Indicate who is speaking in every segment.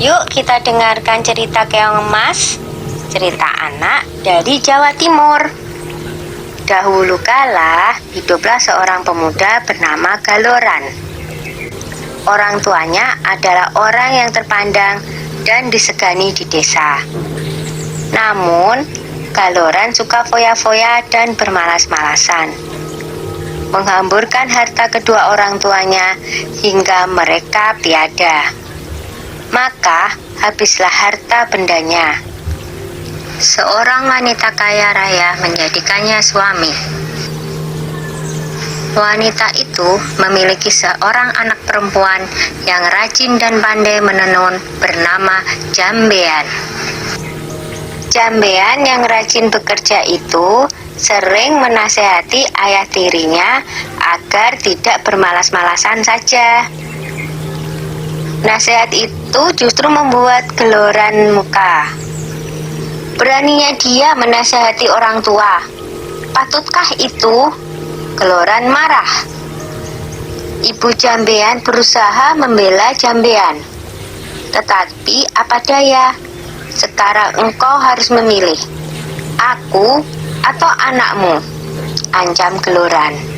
Speaker 1: Yuk kita dengarkan cerita Keong Emas, cerita anak dari Jawa Timur. Dahulu kala, hiduplah seorang pemuda bernama Galoran. Orang tuanya adalah orang yang terpandang dan disegani di desa. Namun, Galoran suka foya-foya dan bermalas-malasan, menghamburkan harta kedua orang tuanya hingga mereka tiada. Maka habislah harta bendanya. Seorang wanita kaya raya menjadikannya suami. Wanita itu memiliki seorang anak perempuan yang rajin dan pandai menenun bernama Jambean. Jambean yang rajin bekerja itu sering menasehati ayah tirinya agar tidak bermalas-malasan saja. Nasihat itu justru membuat Galoran muka. Beraninya dia menasehati orang tua. Patutkah itu? Galoran marah. Ibu Jambean berusaha membela Jambean. Tetapi apa daya? Sekarang engkau harus memilih. Aku atau anakmu? Ancam Galoran.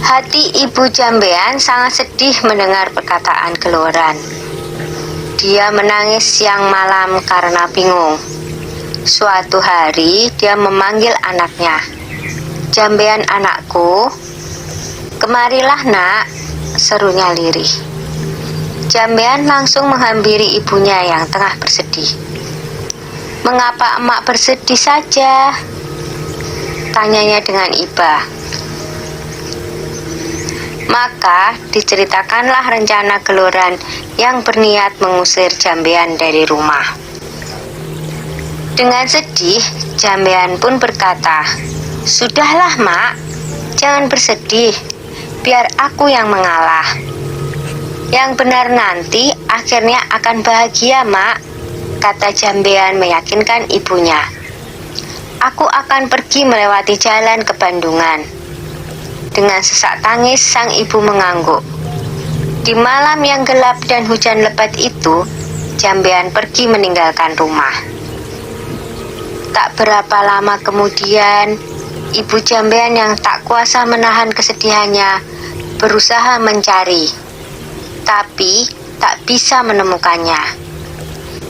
Speaker 1: Hati Ibu Jambean sangat sedih mendengar perkataan Galoran. Dia menangis siang malam karena bingung. Suatu hari dia memanggil anaknya. Jambean anakku, kemarilah nak, serunya lirih. Jambean langsung menghampiri ibunya yang tengah bersedih. Mengapa emak bersedih saja? Tanyanya dengan iba. Maka diceritakanlah rencana Galoran yang berniat mengusir Jambean dari rumah. Dengan sedih, Jambean pun berkata, "Sudahlah mak, jangan bersedih, biar aku yang mengalah. Yang benar nanti akhirnya akan bahagia mak," kata Jambean meyakinkan ibunya. "Aku akan pergi melewati jalan ke Bandungan." Dengan sesak tangis sang ibu mengangguk. Di malam yang gelap dan hujan lebat itu, Jambean pergi meninggalkan rumah. Tak berapa lama kemudian, ibu Jambean yang tak kuasa menahan kesedihannya berusaha mencari, tapi tak bisa menemukannya.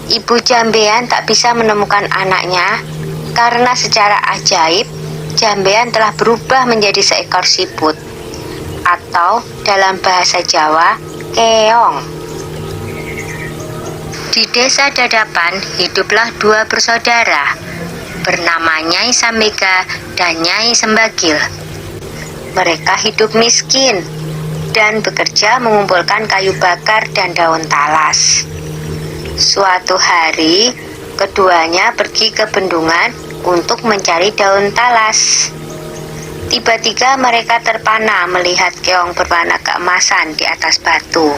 Speaker 1: Ibu Jambean tak bisa menemukan anaknya karena secara ajaib Jambean telah berubah menjadi seekor siput, atau dalam bahasa Jawa, keong. Di desa Dadapan hiduplah dua bersaudara, bernama Nyai Sambega dan Nyai Sembagil. Mereka hidup miskin dan bekerja mengumpulkan kayu bakar dan daun talas. Suatu hari, keduanya pergi ke bendungan untuk mencari daun talas. Tiba-tiba mereka terpana melihat keong berwarna keemasan di atas batu.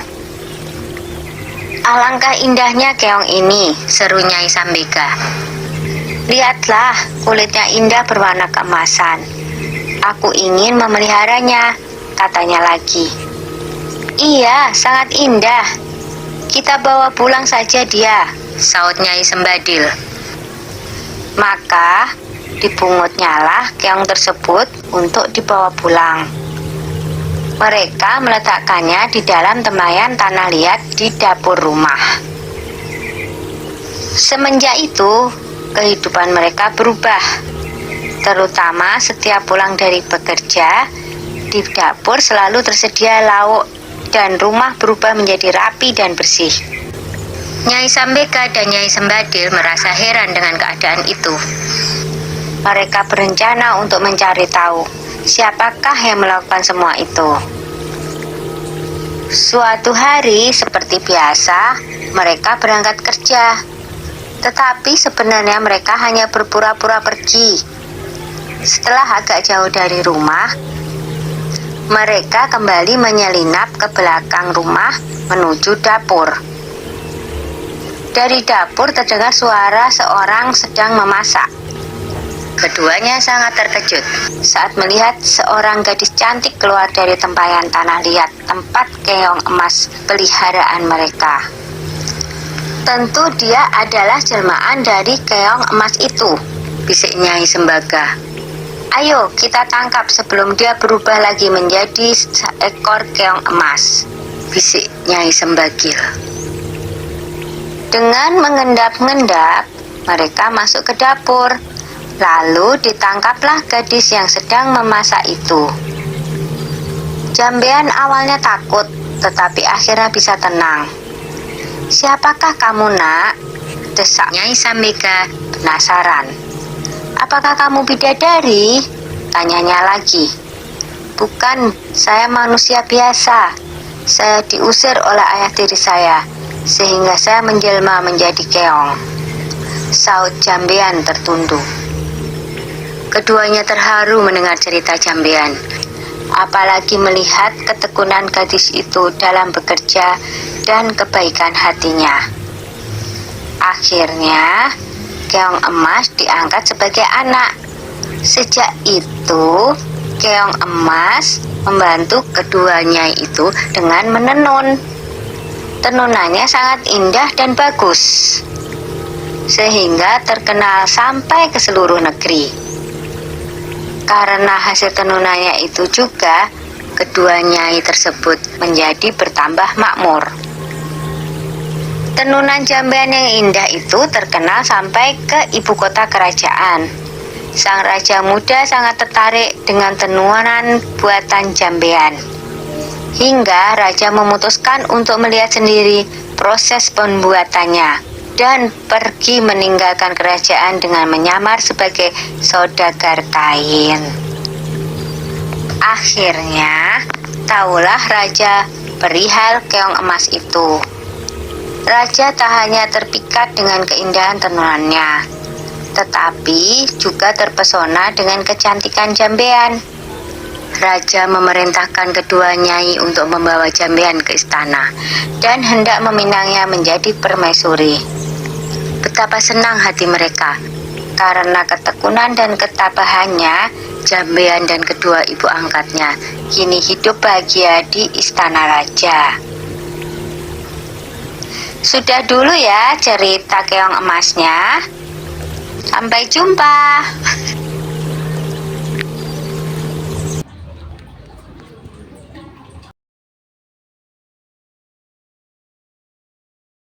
Speaker 1: "Alangkah indahnya keong ini," seru Nyai Sambega. "Lihatlah, kulitnya indah berwarna keemasan. Aku ingin memeliharanya," katanya lagi. "Iya, sangat indah. Kita bawa pulang saja dia," saut Nyai Sembadil. Maka dipungutnyalah keong tersebut untuk dibawa pulang. Mereka meletakkannya di dalam tempayan tanah liat di dapur rumah. Semenjak itu, kehidupan mereka berubah. Terutama setiap pulang dari bekerja, di dapur selalu tersedia lauk dan rumah berubah menjadi rapi dan bersih. Nyai Sambega dan Nyai Sembadil merasa heran dengan keadaan itu. Mereka berencana untuk mencari tahu siapakah yang melakukan semua itu. Suatu hari seperti biasa, mereka berangkat kerja. Tetapi sebenarnya mereka hanya berpura-pura pergi. Setelah agak jauh dari rumah, mereka kembali menyelinap ke belakang rumah menuju dapur. Dari dapur terdengar suara seorang sedang memasak. Keduanya sangat terkejut saat melihat seorang gadis cantik keluar dari tempayan tanah liat tempat keong emas peliharaan mereka. Tentu dia adalah jelmaan dari keong emas itu, bisik Nyai Sembaga. Ayo kita tangkap sebelum dia berubah lagi menjadi seekor keong emas, bisik Nyai Sembagil. Dengan mengendap-endap, mereka masuk ke dapur. Lalu ditangkaplah gadis yang sedang memasak itu. Jambean awalnya takut, tetapi akhirnya bisa tenang. "Siapakah kamu, Nak?" desak Nyai Sambika penasaran. "Apakah kamu bidadari?" tanyanya lagi. "Bukan, saya manusia biasa. Saya diusir oleh ayah tiri saya, sehingga saya menjelma menjadi keong," saut Jambean tertunduk. Keduanya terharu mendengar cerita Jambean, apalagi melihat ketekunan gadis itu dalam bekerja dan kebaikan hatinya. Akhirnya, keong emas diangkat sebagai anak. Sejak itu, keong emas membantu keduanya itu dengan menenun. Tenunannya sangat indah dan bagus, sehingga terkenal sampai ke seluruh negeri. Karena hasil tenunannya itu juga, kedua nyai tersebut menjadi bertambah makmur. Tenunan Jambean yang indah itu terkenal sampai ke ibu kota kerajaan. Sang raja muda sangat tertarik dengan tenunan buatan Jambean, hingga raja memutuskan untuk melihat sendiri proses pembuatannya dan pergi meninggalkan kerajaan dengan menyamar sebagai saudagar kain. Akhirnya, tahulah raja perihal keong emas itu. Raja tak hanya terpikat dengan keindahan tenunannya, tetapi juga terpesona dengan kecantikan Jambean. Raja memerintahkan kedua nyai untuk membawa Jambean ke istana dan hendak meminangnya menjadi permaisuri. Betapa senang hati mereka, karena ketekunan dan ketabahannya, Jambean dan kedua ibu angkatnya kini hidup bahagia di istana raja. Sudah dulu ya cerita keong emasnya. Sampai jumpa.